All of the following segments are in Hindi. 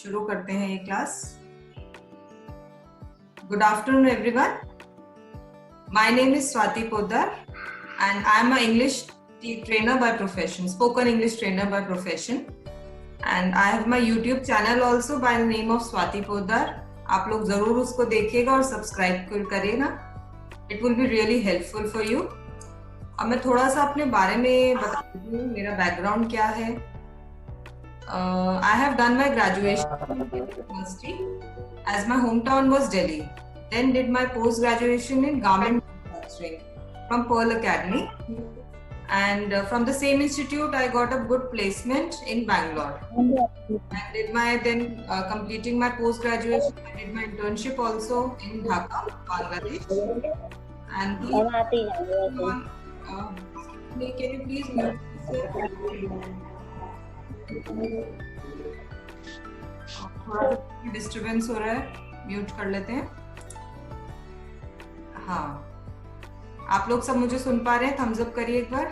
शुरू करते हैं ये class. Good afternoon everyone. My name is Swati Poddar and I am a English trainer by profession, spoken English trainer by profession, and I have my YouTube channel also by the name of Swati Poddar. आप लोग जरूर उसको देखिएगा और सब्सक्राइब करिएगा। It will be really helpful for you. अब मैं थोड़ा सा अपने बारे में बता देती हूँ, मेरा बैकग्राउंड क्या है। I have done my graduation in Delhi University as my hometown was Delhi. Then did my post graduation in garment manufacturing from Pearl Academy. And from the same institute I got a good placement in Bangalore. I did completing my post graduation, I did my internship also in Dhaka, Bangladesh. And can you please mute थोड़ा डिस्टर्बेंस हो रहा है, म्यूट कर लेते हैं। हाँ, आप लोग सब मुझे सुन पा रहे हैं? थम्स अप करिए एक बार।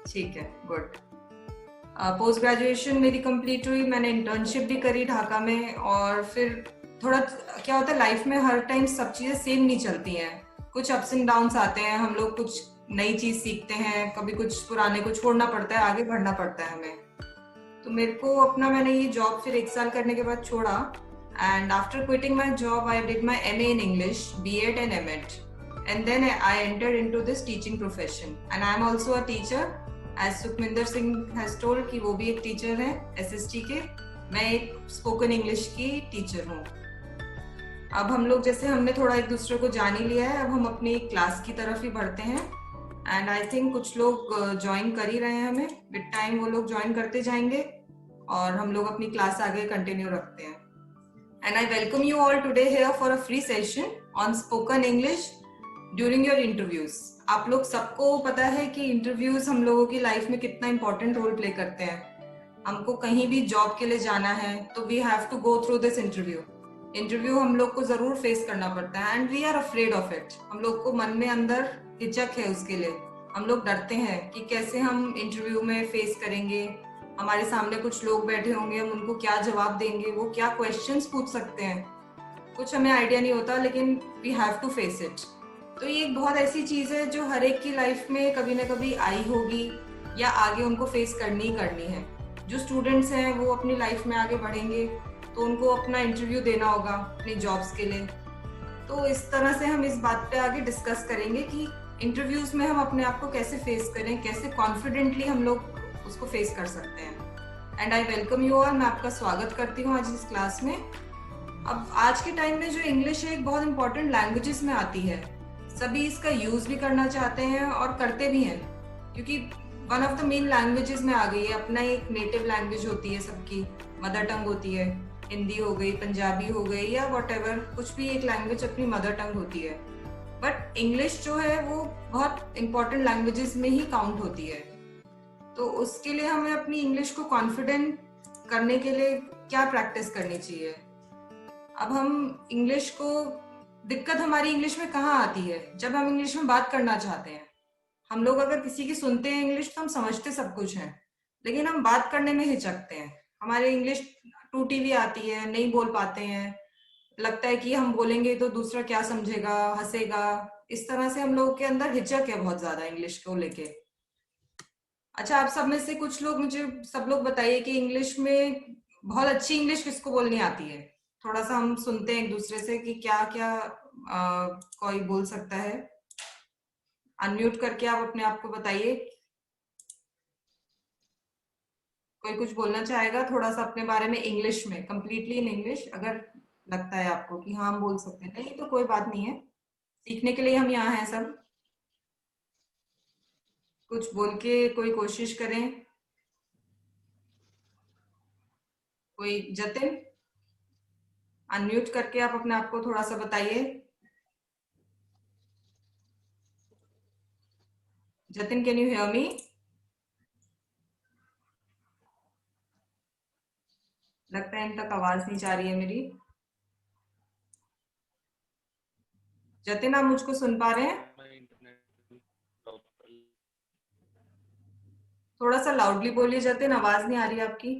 ठीक है, गुड। पोस्ट ग्रेजुएशन मेरी कंप्लीट हुई, मैंने इंटर्नशिप भी करी ढाका में। और फिर थोड़ा क्या होता है लाइफ में, हर टाइम सब चीजें सेम नहीं चलती हैं, कुछ अप्स एंड डाउन्स आते हैं। हम लोग कुछ नई चीज सीखते हैं, कभी कुछ पुराने को छोड़ना पड़ता है, आगे बढ़ना पड़ता है हमें। तो मेरे को मैंने ये जॉब फिर 1 साल करने के बाद छोड़ा। And after quitting my job, I did my MA in English, B.Ed and M.Ed. And then I entered into this teaching profession. And I am also a teacher. As Sukhminder Singh has told कि वो भी एक टीचर है SST के, मैं एक स्पोकन इंग्लिश की टीचर हूँ। अब हम लोग जैसे हमने थोड़ा एक दूसरे को जान ही लिया है, अब हम अपनी क्लास की तरफ ही बढ़ते हैं। एंड आई थिंक कुछ लोग ज्वाइन कर ही रहे हैं हमें, विद टाइम वो लोग ज्वाइन करते जाएंगे और हम लोग अपनी क्लास आगे कंटिन्यू रखते हैं। And I welcome you all today here for a free session on spoken English during your interviews. आप लोग सबको पता है कि इंटरव्यूज हम लोगों की लाइफ में कितना इंपॉर्टेंट रोल प्ले करते हैं। हमको कहीं भी जॉब के लिए जाना है तो we have to go through this interview हम लोग को जरूर फेस करना पड़ता है। And we are afraid of it. हम लोग को मन में अंदर हिचक है उसके लिए, हम लोग डरते हैं कि कैसे हम इंटरव्यू में फेस करेंगे, हमारे सामने कुछ लोग बैठे होंगे, हम उनको क्या जवाब देंगे, वो क्या क्वेश्चंस पूछ सकते हैं, कुछ हमें आइडिया नहीं होता, लेकिन we have to face it. तो ये एक बहुत ऐसी चीज है जो हर एक की लाइफ में कभी ना कभी आई होगी या आगे उनको फेस करनी ही करनी है। जो स्टूडेंट्स हैं वो अपनी लाइफ में आगे बढ़ेंगे तो उनको अपना इंटरव्यू देना होगा अपनी जॉब्स के लिए। तो इस तरह से हम इस बात पे आगे डिस्कस करेंगे कि इंटरव्यूज में हम अपने आप को कैसे फेस करें, कैसे कॉन्फिडेंटली हम लोग उसको फेस कर सकते हैं। And I welcome you all. मैं आपका स्वागत करती हूँ आज इस क्लास में। अब आज के टाइम में जो इंग्लिश है एक बहुत इंपॉर्टेंट लैंग्वेजेस में आती है, सभी इसका यूज भी करना चाहते हैं और करते भी हैं, क्योंकि one of the main languages में आ गई है। अपना एक नेटिव लैंग्वेज होती है, सबकी मदर टंग होती है, हिंदी हो गई, पंजाबी हो गई या व्हाटएवर, कुछ भी एक लैंग्वेज अपनी मदर टंग होती है। बट इंग्लिश जो है वो बहुत इंपॉर्टेंट लैंग्वेजेस में ही काउंट होती है। तो उसके लिए हमें अपनी इंग्लिश को कॉन्फिडेंट करने के लिए क्या प्रैक्टिस करनी चाहिए। अब हम इंग्लिश को, दिक्कत हमारी इंग्लिश में कहाँ आती है, जब हम इंग्लिश में बात करना चाहते हैं। हम लोग अगर किसी की सुनते हैं इंग्लिश तो हम समझते सब कुछ है, लेकिन हम बात करने में हिचकते हैं। हमारे इंग्लिश टूटी हुई आती है, नहीं बोल पाते हैं, लगता है कि हम बोलेंगे तो दूसरा क्या समझेगा, हंसेगा। इस तरह से हम लोगों के अंदर हिचक है बहुत ज्यादा इंग्लिश को लेके। अच्छा, आप सब में से कुछ लोग मुझे सब लोग बताइए कि इंग्लिश में बहुत अच्छी इंग्लिश किसको बोलनी आती है। थोड़ा सा हम सुनते हैं एक दूसरे से कि क्या क्या कोई बोल सकता है। अनम्यूट करके आप अपने आप को बताइए। कोई कुछ बोलना चाहेगा थोड़ा सा अपने बारे में इंग्लिश में, कंप्लीटली इन इंग्लिश, अगर लगता है आपको कि हाँ हम बोल सकते हैं। नहीं तो कोई बात नहीं है, सीखने के लिए हम यहाँ हैं सब। कुछ बोल के कोई कोशिश करें। कोई, जतिन अनम्यूट करके आप अपने आप को थोड़ा सा बताइए। Jatin, can you hear me? लगता है इन तक आवाज नहीं जा रही है मेरी। जतिन, आप मुझको सुन पा रहे हैं? थोड़ा सा लाउडली बोलिए जतिन, आवाज नहीं आ रही आपकी।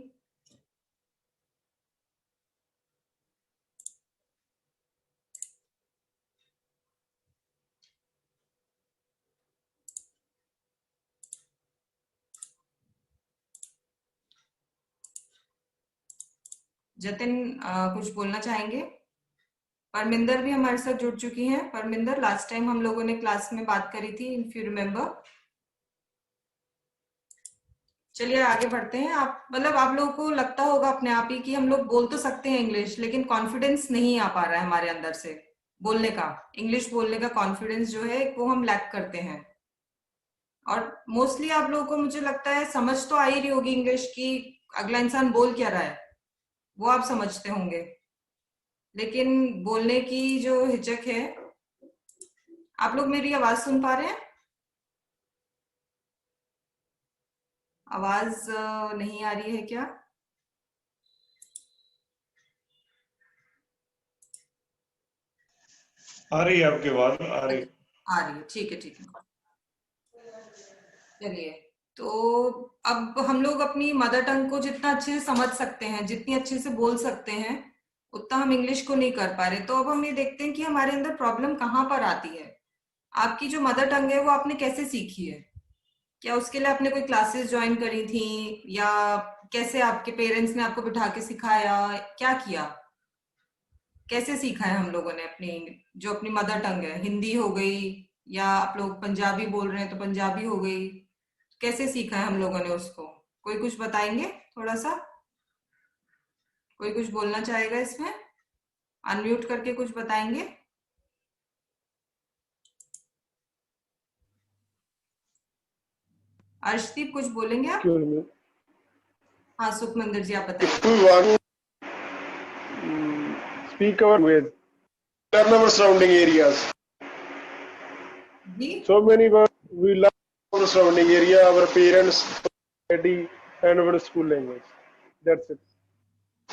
जतिन कुछ बोलना चाहेंगे? परमिंदर भी हमारे साथ जुड़ चुकी हैं। परमिंदर, लास्ट टाइम हम लोगों ने क्लास में बात करी थी, इफ यू रिमेम्बर। चलिए आगे बढ़ते हैं। आप मतलब आप लोगों को लगता होगा अपने आप ही कि हम लोग बोल तो सकते हैं इंग्लिश, लेकिन कॉन्फिडेंस नहीं आ पा रहा है हमारे अंदर से बोलने का। इंग्लिश बोलने का कॉन्फिडेंस जो है वो हम लैक करते हैं। और मोस्टली आप लोगों को मुझे लगता है समझ तो आ ही रही होगी इंग्लिश की, अगला इंसान बोल क्या रहा है वो आप समझते होंगे, लेकिन बोलने की जो हिचक है। आप लोग मेरी आवाज सुन पा रहे हैं? आवाज नहीं आ रही है क्या? आ रही है आपकी आवाज, आ रही। आ रही है, ठीक है ठीक है। चलिए, तो अब हम लोग अपनी मदर टंग को जितना अच्छे से समझ सकते हैं, जितनी अच्छे से बोल सकते हैं, उतना हम इंग्लिश को नहीं कर पा रहे। तो अब हम ये देखते हैं कि हमारे अंदर प्रॉब्लम कहाँ पर आती है। आपकी जो मदर टंग है वो आपने कैसे सीखी है? क्या उसके लिए आपने कोई क्लासेस ज्वाइन करी थी, या कैसे आपके पेरेंट्स ने आपको बिठा के सिखाया, क्या किया? कैसे सीखा है हम लोगों ने अपनी जो अपनी मदर टंग है? हिंदी हो गई, या आप लोग पंजाबी बोल रहे हैं तो पंजाबी हो गई। कैसे सीखा है हम लोगों ने उसको? कोई कुछ बताएंगे थोड़ा सा? कोई कुछ बोलना चाहेगा इसमें? अनम्यूट करके कुछ बताएंगे? अर्शदीप कुछ बोलेंगे आप? Excuse me. हाँ सुखमंदिर जी आप If बताइए। we want to speak our language, learn our surrounding areas. जी, So many words we learn our surrounding area, our parents, society, and our school language. That's it.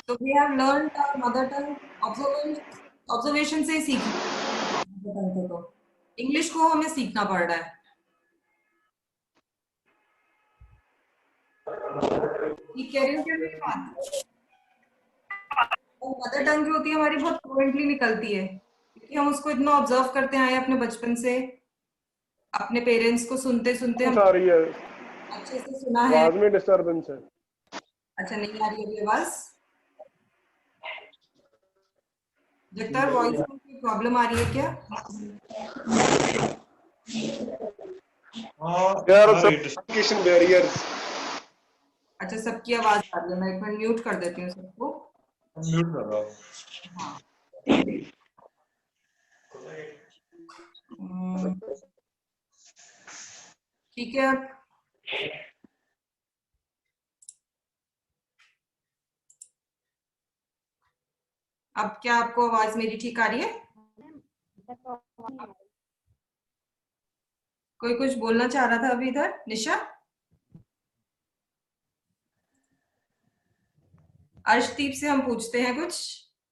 तो we have learn mother tongue observation से ही सीखना मदर टंग को। तो इंग्लिश को हमें सीखना पड़ रहा है। ठीक कह रही हूँ क्या मेरी बात? और मदर टंग जो होती है हमारी बहुत फ्लुएंटली निकलती है, क्योंकि हम उसको इतना ऑब्जर्व करते आए हैं अपने बचपन से। अपने पेरेंट्स को सुनते सुनते हम आ रही है, अच्छे से सुना है। आवाज में डिस्टरबेंस है। अच्छा, नहीं आ रही अभी आवाज? जगतार, वॉइस में कोई प्रॉब्लम आ रही है क्या? हाँ, There are आ some रही है। communication barriers. अच्छा, सबकी आवाज आ रही है। मैं एक मिनट म्यूट कर देती हूँ सबको। म्यूट कर रहा हूँ। हाँ। ठीक है। अब क्या आपको आवाज मेरी ठीक आ रही है? कोई कुछ बोलना चाह रहा था अभी इधर? निशा? अर्शदीप से हम पूछते हैं कुछ।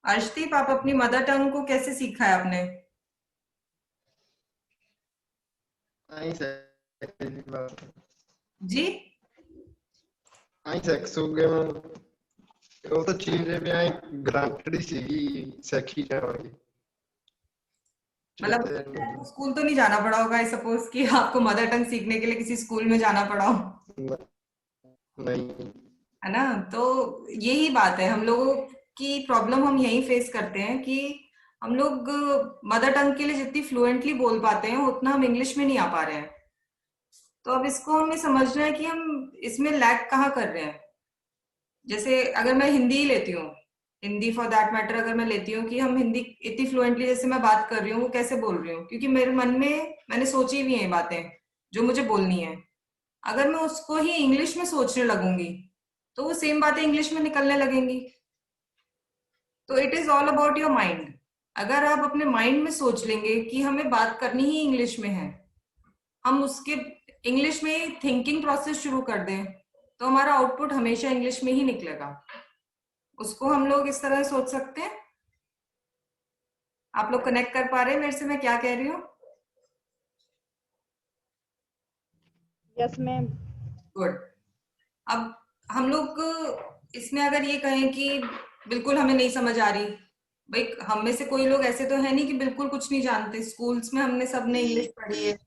अर्शदीप, आप अपनी मदर टंग को कैसे सीखा है आपने? जी? ਸੈਕਸੂਗੇ ਉਹ ਤਾਂ ਚੀਜ਼ ਵੀ ਐ ਗ੍ਰਾਂਟਡ ਸੀਗੀ ਸਿੱਖੀ ਜਾਵਾਂਗੇ मतलब आपको स्कूल तो नहीं जाना पड़ा होगा, आई सपोज कि आपको मदर टंग सीखने के लिए किसी स्कूल में जाना पड़ा हो, नहीं है ना? तो यही बात है, हम लोगों की प्रॉब्लम हम यही फेस करते हैं कि हम लोग मदर टंग के लिए जितनी फ्लुएंटली बोल पाते हैं उतना हम इंग्लिश में नहीं आ पा रहे हैं। तो अब इसको हमें समझना है कि हम इसमें लैग कहाँ कर रहे हैं। जैसे अगर मैं हिंदी ही लेती हूँ, हिंदी फॉर दैट मैटर अगर मैं लेती हूँ कि हम हिंदी इतनी फ्लुएंटली जैसे मैं बात कर रही हूँ वो कैसे बोल रही हूँ, क्योंकि मेरे मन में मैंने सोची हुई है बातें जो मुझे बोलनी है। अगर मैं उसको ही इंग्लिश में सोचने लगूंगी तो वो सेम बातें इंग्लिश में निकलने लगेंगी। तो it is all about your mind. अगर आप अपने माइंड में सोच लेंगे कि हमें बात करनी ही इंग्लिश में है, हम उसके इंग्लिश में ही थिंकिंग प्रोसेस शुरू कर दें, तो हमारा आउटपुट हमेशा इंग्लिश में ही निकलेगा। उसको हम लोग इस तरह सोच सकते हैं। आप लोग कनेक्ट कर पा रहे हैं मेरे से मैं क्या कह रही हूँ? Yes ma'am. गुड। अब हम लोग इसमें अगर ये कहें कि बिल्कुल हमें नहीं समझ आ रही, भाई हम में से कोई लोग ऐसे तो है नहीं कि बिल्कुल कुछ नहीं जानते। स्कूल्स में हमने सबने इंग्लिश पढ़ी है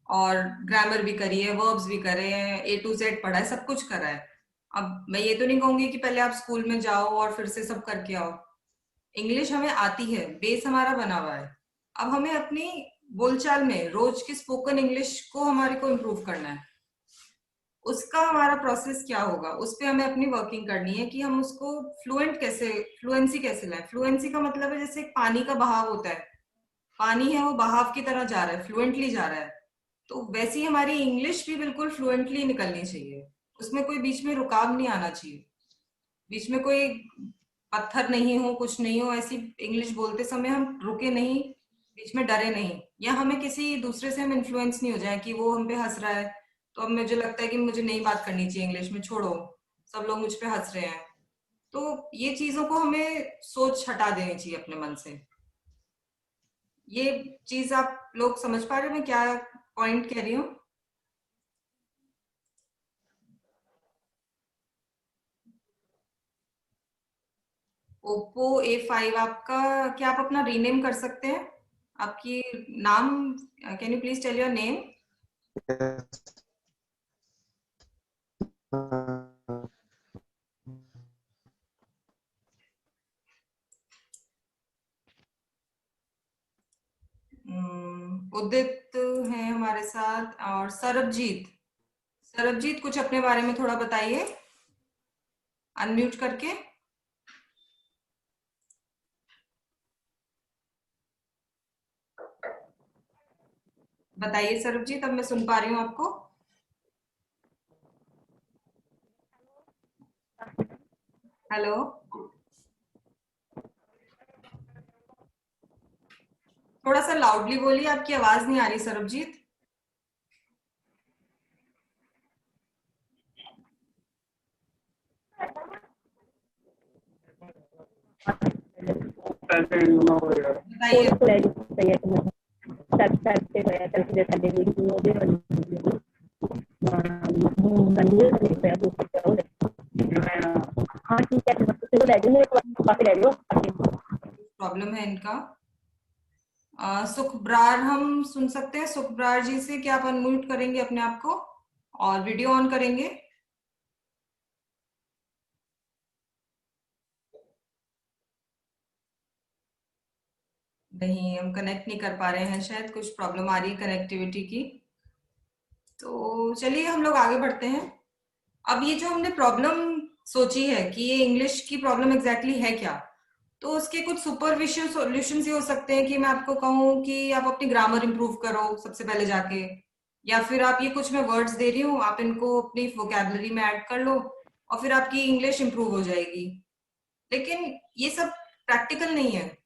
और ग्रामर भी करी है, वर्ब्स भी करे हैं, ए टू जेड पढ़ा है, सब कुछ करा है। अब मैं ये तो नहीं कहूंगी कि पहले आप स्कूल में जाओ और फिर से सब करके आओ। इंग्लिश हमें आती है, बेस हमारा बना हुआ है। अब हमें अपनी बोलचाल में रोज की स्पोकन इंग्लिश को हमारे को इम्प्रूव करना है। उसका हमारा प्रोसेस क्या होगा, उस पे हमें अपनी वर्किंग करनी है कि हम उसको फ्लुएंसी कैसे लाएं। फ्लुएंसी का मतलब है जैसे एक पानी का बहाव होता है, पानी है वो बहाव की तरह जा रहा है, फ्लुएंटली जा रहा है। तो वैसे ही हमारी इंग्लिश भी बिल्कुल फ्लुएंटली निकलनी चाहिए, उसमें कोई बीच में रुकाव नहीं आना चाहिए, बीच में कोई पत्थर नहीं हो, कुछ नहीं हो। ऐसी इंग्लिश बोलते समय हम रुके नहीं, बीच में डरे नहीं, या हमें किसी दूसरे से हम इन्फ्लुएंस नहीं हो जाए कि वो हम पे हंस रहा है तो अब मुझे लगता है कि मुझे नहीं बात करनी चाहिए इंग्लिश में, छोड़ो सब लोग मुझ पे हंस रहे हैं। तो ये चीजों को हमें सोच हटा देनी चाहिए अपने मन से। ये चीज आप लोग समझ पा रहे हो मैं क्या पॉइंट कह रही हूँ? ओप्पो A5 आपका, क्या आप अपना रीनेम कर सकते हैं? आपकी नाम, can you please tell your name? Udit है हमारे साथ, और सरबजीत। सरबजीत कुछ अपने बारे में थोड़ा बताइए, अनम्यूट करके। बताइए सरबजीत, अब मैं सुन पा रही हूँ आपको। हेलो, थोड़ा सा लाउडली बोलिए, आपकी आवाज नहीं आ रही सरबजीत। बताइए। प्रॉब्लम है इनका। सुखब्रार हम सुन सकते हैं, सुखब्रार जी से क्या आप अनम्यूट करेंगे अपने आप को और वीडियो ऑन करेंगे? नहीं, हम कनेक्ट नहीं कर पा रहे हैं, शायद कुछ प्रॉब्लम आ रही है कनेक्टिविटी की। तो चलिए हम लोग आगे बढ़ते हैं। अब ये जो हमने प्रॉब्लम सोची है कि ये इंग्लिश की प्रॉब्लम एग्जैक्टली है क्या, तो उसके कुछ सुपरफिशियल सॉल्यूशंस ये हो सकते हैं कि मैं आपको कहूँ कि आप अपनी ग्रामर इंप्रूव करो सबसे पहले जाके, या फिर आप ये कुछ मैं वर्ड्स दे रही हूँ, आप इनको अपनी वोकैबुलरी में ऐड कर लो और फिर आपकी इंग्लिश इंप्रूव हो जाएगी। लेकिन ये सब प्रैक्टिकल नहीं है,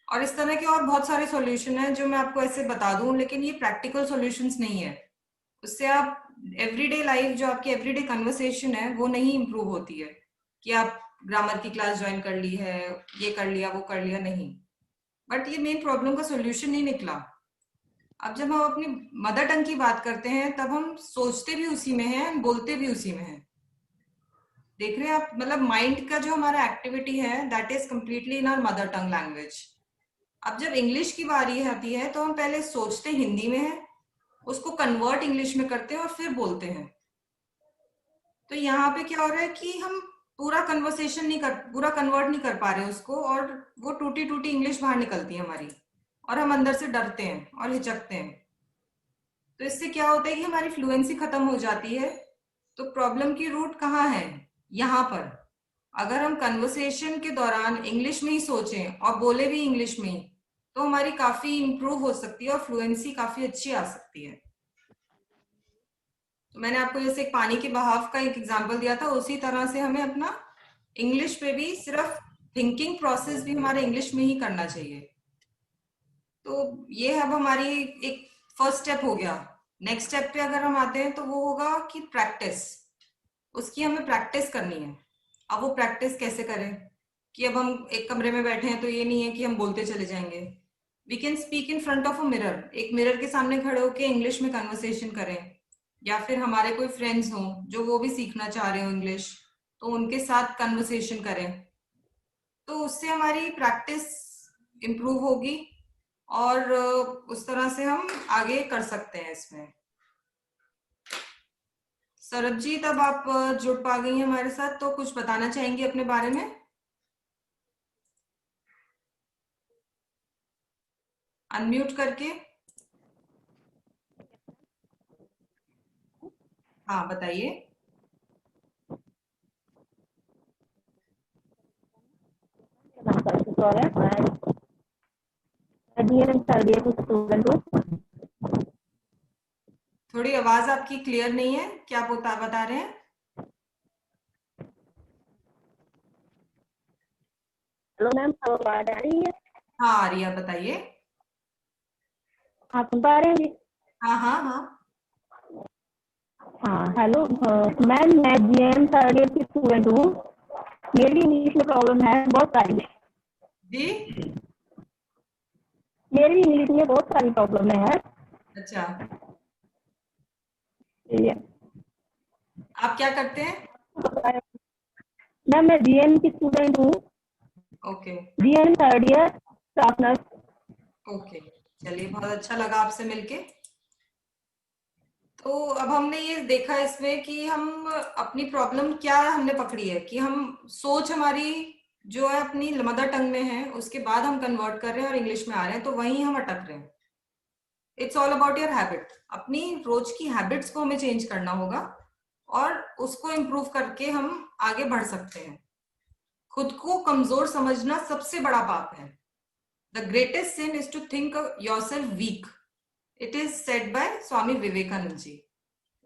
और इस तरह के और बहुत सारे सॉल्यूशन हैं जो मैं आपको ऐसे बता दूं, लेकिन ये प्रैक्टिकल सॉल्यूशंस नहीं है। उससे आप एवरीडे लाइफ, जो आपकी एवरीडे कन्वर्सेशन है, वो नहीं इम्प्रूव होती है कि आप ग्रामर की क्लास ज्वाइन कर ली है, ये कर लिया, वो कर लिया, नहीं। बट ये मेन प्रॉब्लम का सॉल्यूशन नहीं निकला। अब जब हम अपनी मदर टंग की बात करते हैं तब हम सोचते भी उसी में हैं, बोलते भी उसी में हैं। देख रहे हैं आप, मतलब माइंड का जो हमारा एक्टिविटी है that is completely in our mother tongue language. अब जब इंग्लिश की बारी आती है तो हम पहले सोचते हिंदी में है, उसको कन्वर्ट इंग्लिश में करते हैं और फिर बोलते हैं। तो यहाँ पे क्या हो रहा है कि हम पूरा कन्वर्ट नहीं कर पा रहे उसको, और वो टूटी टूटी इंग्लिश बाहर निकलती है हमारी, और हम अंदर से डरते हैं और हिचकते हैं। तो इससे क्या होता है कि हमारी फ्लुएंसी खत्म हो जाती है। तो प्रॉब्लम की रूट कहाँ है? यहाँ पर। अगर हम कन्वर्सेशन के दौरान इंग्लिश में ही सोचें और बोले भी इंग्लिश में ही, तो हमारी काफी इंप्रूव हो सकती है और फ्लुएंसी काफी अच्छी आ सकती है। तो मैंने आपको जैसे एक पानी के बहाव का एक एग्जांपल दिया था, उसी तरह से हमें अपना इंग्लिश पे भी सिर्फ थिंकिंग प्रोसेस भी हमारे इंग्लिश में ही करना चाहिए। तो ये अब हमारी एक फर्स्ट स्टेप हो गया। नेक्स्ट स्टेप पे अगर हम आते हैं तो वो होगा कि प्रैक्टिस, उसकी हमें प्रैक्टिस करनी है। अब वो प्रैक्टिस कैसे करें कि अब हम एक कमरे में बैठे हैं तो ये नहीं है कि हम बोलते चले जाएंगे। We can speak in front of a mirror, एक मिरर के सामने खड़े होकर इंग्लिश में कन्वर्सेशन करें। या फिर हमारे कोई फ्रेंड्स हों जो वो भी सीखना चाह रहे हो इंग्लिश, तो उनके साथ कन्वर्सेशन करें, तो उससे हमारी प्रैक्टिस इम्प्रूव होगी और उस तरह से हम आगे कर सकते हैं इसमें। सरबजीत, अब आप जुड़ पा गई हैं हमारे साथ, तो कुछ बताना चाहेंगी अपने बारे में? अनम्यूट करके। हाँ, बताइए। थोड़ी आवाज आपकी क्लियर नहीं है, क्या बता रहे हैं? हेलो मैम, आवाज आ रही है? हाँ, आ रही है, बताइए। आप सुन पा रहे हैं जी? हाँ हाँ हाँ। हाँ, हेलो मैम, मैं जीएम थर्ड ईयर की स्टूडेंट हूँ। मेरी इंग्लिश में प्रॉब्लम है बहुत सारी। जी। मेरी इंग्लिश में बहुत सारी प्रॉब्लम है। अच्छा, ये आप क्या करते हैं? मैम, मैं जीएम की स्टूडेंट हूँ। Okay GM third year staff nurse. Okay, चलिए, बहुत अच्छा लगा आपसे मिलके। तो अब हमने ये देखा इसमें कि हम अपनी प्रॉब्लम क्या हमने पकड़ी है, कि हम सोच हमारी जो है अपनी मदर टंग में है, उसके बाद हम कन्वर्ट कर रहे हैं और इंग्लिश में आ रहे हैं, तो वहीं हम अटक रहे हैं। It's all about your habit. अपनी रोज की हैबिट्स को हमें चेंज करना होगा और उसको इम्प्रूव करके हम आगे बढ़ सकते हैं। खुद को कमजोर समझना सबसे बड़ा पाप है। The greatest sin is to think yourself weak. It is said by Swami Vivekananda ji.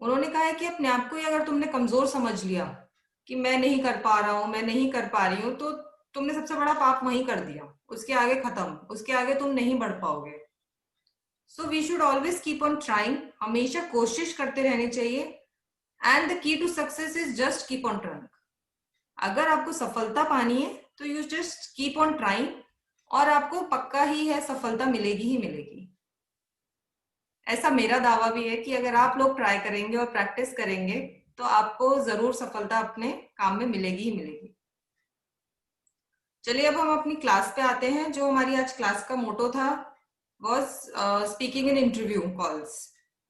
उन्होंने कहा है कि अपने आप को ही अगर तुमने कमजोर समझ लिया कि मैं नहीं कर पा रहा हूं, मैं नहीं कर पा रही हूं, तो तुमने सबसे बड़ा पाप वहीं कर दिया। उसके आगे खत्म, उसके आगे तुम नहीं बढ़ पाओगे। So we should always keep on trying. हमेशा कोशिश करते रहनी चाहिए। And the key to success is just keep on trying. अगर आपको सफलता पानी है तो you just keep on trying, और आपको पक्का ही है सफलता मिलेगी ही मिलेगी। ऐसा मेरा दावा भी है कि अगर आप लोग ट्राई करेंगे और प्रैक्टिस करेंगे तो आपको जरूर सफलता अपने काम में मिलेगी ही मिलेगी। चलिए, अब हम अपनी क्लास पे आते हैं। जो हमारी आज क्लास का मोटो था was speaking in interview calls.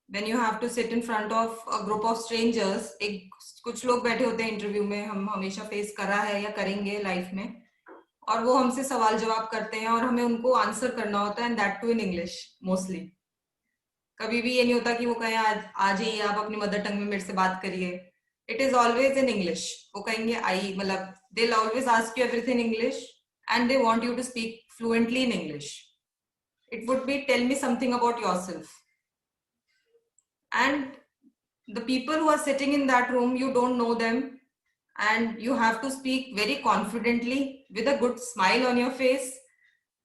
When you have to sit in front of a group of strangers, एक कुछ लोग बैठे होते हैं इंटरव्यू में, हम हमेशा फेस करा है या करेंगे लाइफ में, और वो हमसे सवाल जवाब करते हैं और हमें उनको आंसर करना होता है, and that too in English mostly. कभी भी ये नहीं होता कि वो कहें आज ही आप अपनी मदर टंग में मेरे से बात करिए। It is always in English. वो कहेंगे आई, मतलब they always ask you everything in English and they want you to speak fluently in English. It would be tell me something about yourself. And the people who are sitting in that room, you don't know them, and you have to speak very confidently with a good smile on your face,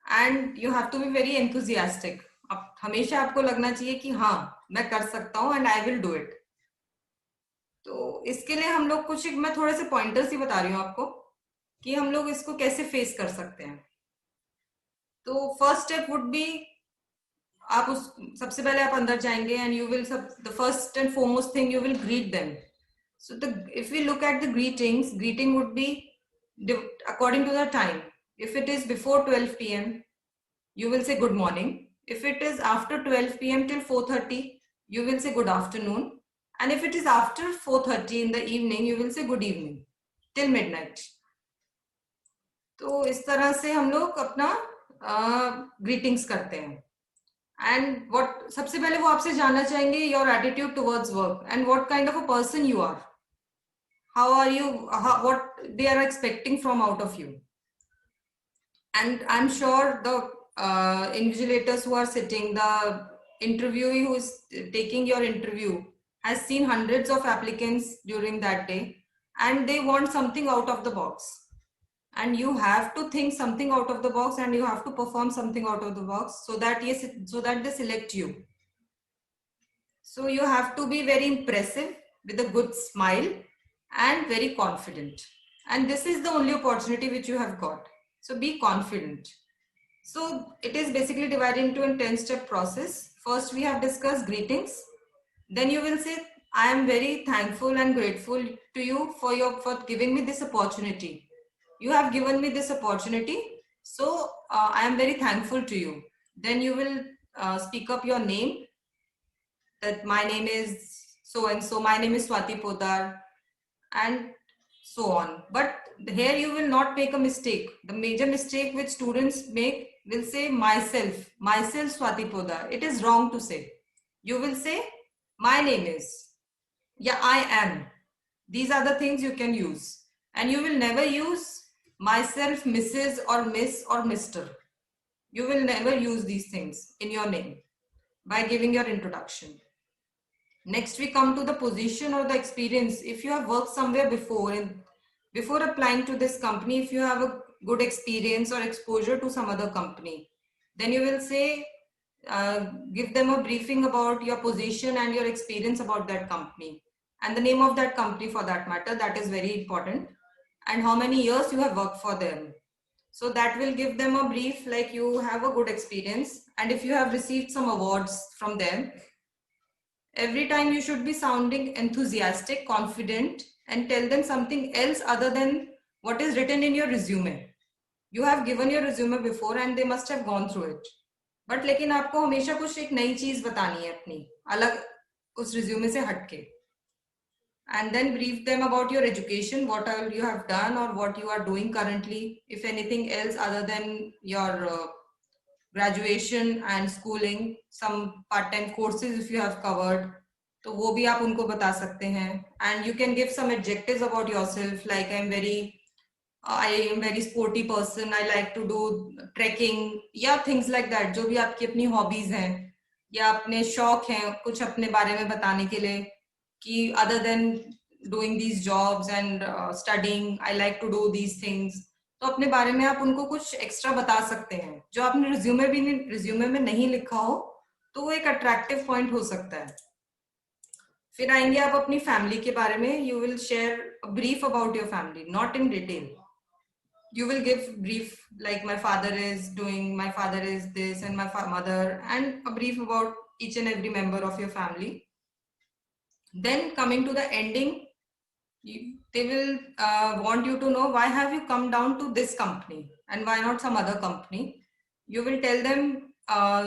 and you have to be very enthusiastic. अब हमेशा आपको लगना चाहिए कि हाँ, मैं कर सकता हूँ, and I will do it. तो इसके लिए हम लोग कुछ, मैं थोड़े से पॉइंटर्स ही बता रही हूँ आपको कि हम लोग इसको कैसे फेस कर सकते हैं। तो फर्स्ट स्टेप वुड बी, आप उस सबसे पहले आप अंदर जाएंगे and you will the first and foremost thing you will greet them. So if we look at the greetings, greeting would be according to the time. If it is before 12 p.m., you will say good morning. If it is after 12 p.m. till 4:30, you will say good afternoon. And if it is after 4:30 in the evening, you will say good evening till midnight. तो इस तरह से हम लोग अपना ग्रीटिंग्स करते हैं. एंड व्हाट, सबसे पहले वो आपसे जानना चाहेंगे your attitude towards work and what kind of a person you are. How are you, what they are expecting from out of you. And I'm sure the invigilators who are sitting, the interviewee who is taking your interview has seen hundreds of applicants during that day, and they want something out of the box, and you have to think something out of the box, and you have to perform something out of the box so that they select you. So you have to be very impressive with a good smile and very confident, and this is the only opportunity which you have got. So be confident. So it is basically divided into a 10-step process. First we have discussed greetings, then you will say I am very thankful and grateful to you for giving me this opportunity. You have given me this opportunity, so I am very thankful to you. Then you will speak up your name, that my name is so and so, my name is Swati Podar, and so on. But here you will not make a mistake. The major mistake which students make will say myself Swati Podar. It is wrong to say. You will say my name is, yeah, I am. These are the things you can use. And you will never use myself, Mrs. or Miss or Mr. You will never use these things in your name by giving your introduction. Next, we come to the position or the experience. If you have worked somewhere before, and before applying to this company, if you have a good experience or exposure to some other company, then you will say, give them a briefing about your position and your experience about that company, and the name of that company for that matter. That is very important. And how many years you have worked for them. So that will give them a brief, like you have a good experience. And if you have received some awards from them, every time you should be sounding enthusiastic, confident, and tell them something else other than what is written in your resume. You have given your resume before and they must have gone through it. But लेकिन आपको हमेशा कुछ एक नई चीज बतानी है अपनी, अलग उस resume से हटके. And then brief them about your education, what all you have done or what you are doing currently, if anything else other than your graduation and schooling, some part-time courses if you have covered, तो वो भी आप उनको बता सकते हैं. And you can give some adjectives about yourself, like I am very sporty person, I like to do trekking, या things like that. जो भी आपकी अपनी hobbies हैं या अपने शौक हैं, कुछ अपने बारे में बताने के लिए कि other than doing these jobs and studying, I like to do these things. तो अपने बारे में आप उनको कुछ एक्स्ट्रा बता सकते हैं जो आपने रिज्यूमे में नहीं लिखा हो, तो वो एक अट्रैक्टिव पॉइंट हो सकता है. फिर आएंगे आप अपनी फैमिली के बारे में. You will share a brief about your family, not in detail. You will give brief like my father is this and my mother, and a brief about each and every member of your family. Then coming to the ending, they will want you to know why have you come down to this company and why not some other company. You will tell them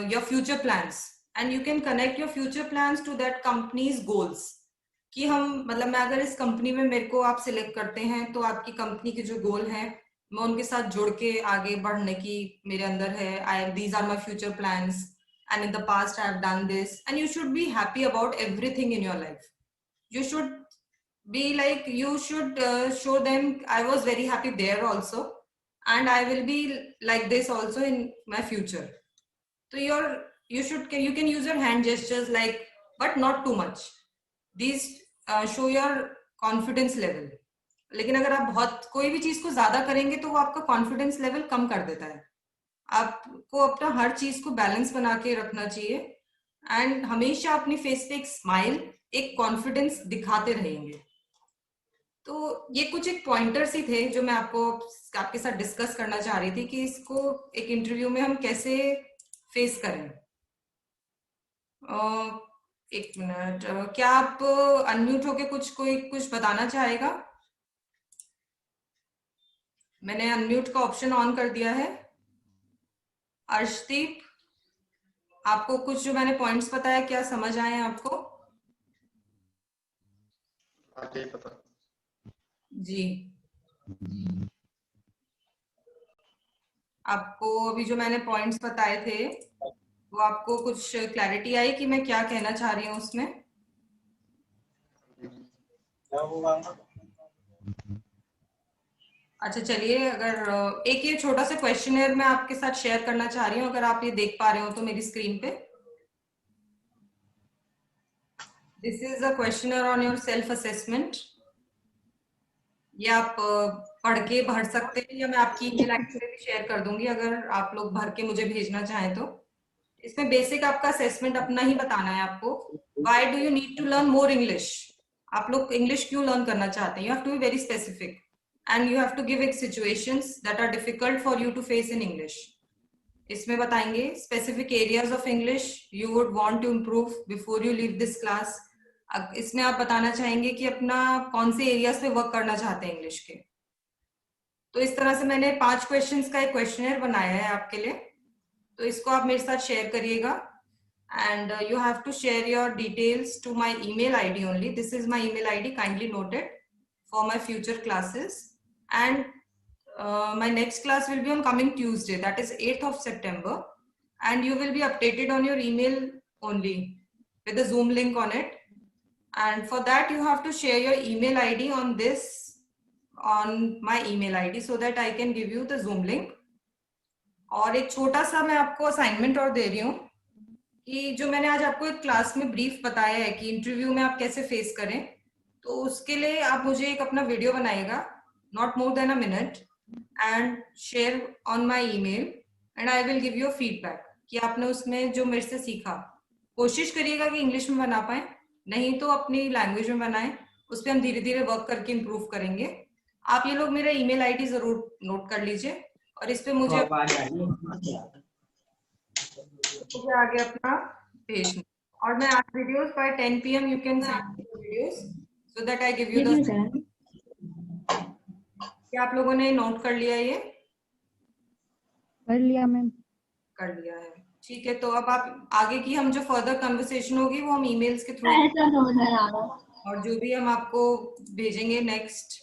your future plans, and you can connect your future plans to that company's goals. कि हम मतलब मैं अगर इस कंपनी में मेरे को आप सिलेक्ट करते हैं तो आपकी कंपनी के जो गोल हैं मैं उनके साथ जुड़ के आगे बढ़ने की मेरे अंदर है. These are my future plans, and in the past I have done this. And you should be happy about everything in your life. You should be like, you should show them I was very happy there also, and I will be like this also in my future. So you can use your hand gestures, like, but not too much. These show your confidence level. लेकिन अगर आप बहुत कोई भी चीज को ज्यादा करेंगे तो वो आपका कॉन्फिडेंस लेवल कम कर देता है. आपको अपना हर चीज को बैलेंस बना के रखना चाहिए, एंड हमेशा अपनी फेस पे एक स्माइल, एक कॉन्फिडेंस दिखाते रहेंगे. तो ये कुछ एक पॉइंटर्स ही थे जो मैं आपके साथ डिस्कस करना चाह रही थी कि इसको एक इंटरव्यू में हम कैसे फेस करें. एक मिनट, क्या आप अनम्यूट होके कोई कुछ बताना चाहेगा? मैंने अनम्यूट का ऑप्शन ऑन कर दिया है. अर्शदीप, आपको कुछ जो मैंने पॉइंट्स बताया क्या समझ आए आपको? आगे पता जी, आपको अभी जो मैंने पॉइंट्स बताए थे वो आपको कुछ क्लैरिटी आई कि मैं क्या कहना चाह रही हूँ उसमें? अच्छा, चलिए, अगर एक ये छोटा सा क्वेश्चनर मैं आपके साथ शेयर करना चाह रही हूँ, अगर आप ये देख पा रहे हो तो मेरी स्क्रीन पे. This is a questionnaire on your self assessment. ये आप पढ़ के भर सकते हैं या मैं आपकी ईमेल आईडी पे भी शेयर कर दूंगी अगर आप लोग भर के मुझे भेजना चाहें तो. इसमें बेसिक आपका असेसमेंट अपना ही बताना है आपको. Why do you need to learn more English? आप लोग इंग्लिश क्यों लर्न करना चाहते हैं? You have to be very specific, and you have to give situations that are difficult for you to face in English. इसमें बताएंगे specific areas of English you would want to improve before you leave this class. अब इसमें आप बताना चाहेंगे कि अपना कौन से एरियाज पे वर्क करना चाहते हैं इंग्लिश के। तो इस तरह से मैंने 5 क्वेश्चंस का एक क्वेश्चनर बनाया है आपके लिए, तो इसको आप मेरे साथ शेयर करिएगा। And you have to share your details to my email ID only. This is my email ID, kindly note it for my future classes. And my next class will be on coming Tuesday, that is 8th of September, and you will be updated on your email only with the Zoom link on it. And for that you have to share your email ID on my email ID so that I can give you the Zoom link. और एक छोटा सा मैं आपको असाइनमेंट और दे रही हूँ कि जो मैंने आज आपको एक क्लास में ब्रीफ बताया है कि इंटरव्यू में आप कैसे फेस करें, तो उसके लिए आप मुझे एक अपना वीडियो बनाइएगा, not more than a minute, and share on my email and I will give you a feedback कि आपने उसमें जो मेरे से सीखा, कोशिश करिएगा कि इंग्लिश में बना पाए, नहीं तो अपनी लैंग्वेज में बनाएं। उस पर हम धीरे धीरे वर्क करके इम्प्रूव करेंगे। आप ये लोग मेरा ईमेल आईडी जरूर नोट कर लीजिए और इस पे मुझे आगे अपना भेजना। और मैं आज videos bye 10 PM you can send videos so that I give you the. क्या आप लोगों ने नोट कर लिया? ये कर लिया मैम। कर लिया है, ठीक है। तो अब आप आगे की हम जो फर्दर कन्वर्सेशन होगी वो हम ईमेल्स के थ्रू, और जो भी हम आपको भेजेंगे नेक्स्ट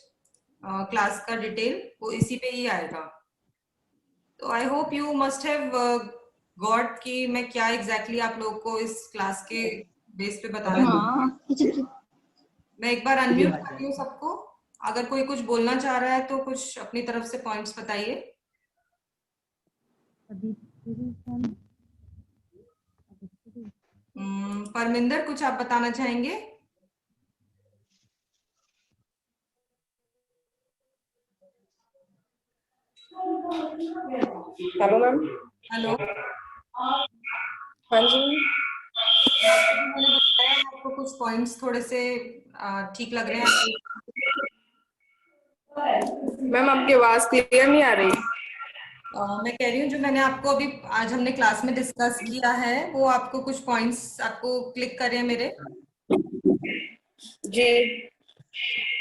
क्लास का डिटेल वो इसी पे ही आएगा। तो I hope you must have got कि मैं क्या एग्जैक्टली आप लोगों को इस क्लास के बेस पे बताना। मैं एक बार अनम्यूट कर रही हूँ सबको, अगर कोई कुछ बोलना चाह रहा है तो कुछ अपनी तरफ से पॉइंट्स बताइए। परमिंदर, कुछ आप बताना चाहेंगे? Hello ma'am. हेलो। हाँ जी मैंने बताया आपको कुछ पॉइंट्स थोड़े से ठीक लग रहे हैं। मैम, आपकी आवाज क्लियर नहीं आ रही। मैं कह रही हूँ जो मैंने आपको अभी आज हमने क्लास में डिस्कस किया है वो आपको कुछ पॉइंट्स आपको क्लिक करे मेरे जी।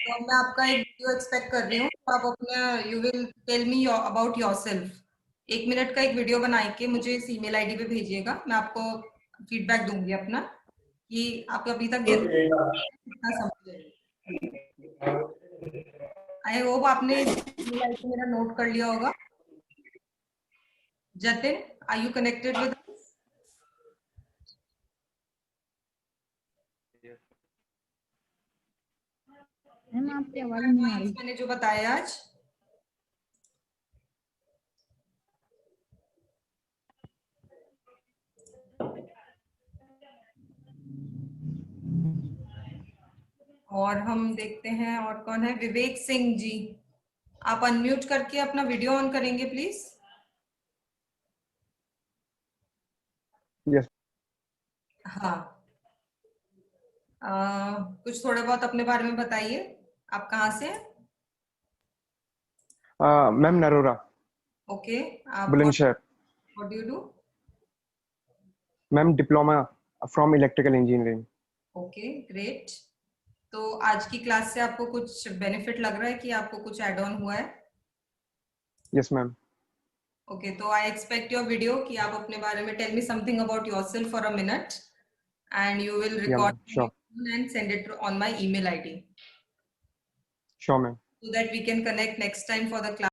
तो मैं आपका एक वीडियो एक्सपेक्ट कर रही हूँ, तो आप अपना you will tell me about yourself. 1 minute का एक वीडियो बना के मुझे इस ईमेल आईडी पे भेजिएगा। मैं आपको फीडबैक दूंगी अपना कि आप अभी तक कितना समझे। आई होप आपने ईमेल आईडी मेरा नोट कर लिया होगा। Jatin, are you connected with? Ma'am आपकी आवाज नहीं आ रही। मैंने जो बताया आज, और हम देखते हैं और कौन है। विवेक सिंह जी, आप अनम्यूट करके अपना वीडियो ऑन करेंगे प्लीज। यस। हाँ, कुछ थोड़ा बहुत अपने बारे में बताइए। आप कहाँ से हैं? मैम नरोरा, ओके, आप Bulandshahr. What do you do? Ma'am diploma from electrical engineering. Okay, great. तो आज की क्लास से आपको कुछ बेनिफिट लग रहा है कि आपको कुछ ऐड ऑन हुआ है? Yes ma'am. ओके, तो आई एक्सपेक्ट योर वीडियो कि आप अपने बारे में tell me something about yourself for a minute and you will record and send it on my email ID sure ma'am, so that we can connect next time for the class.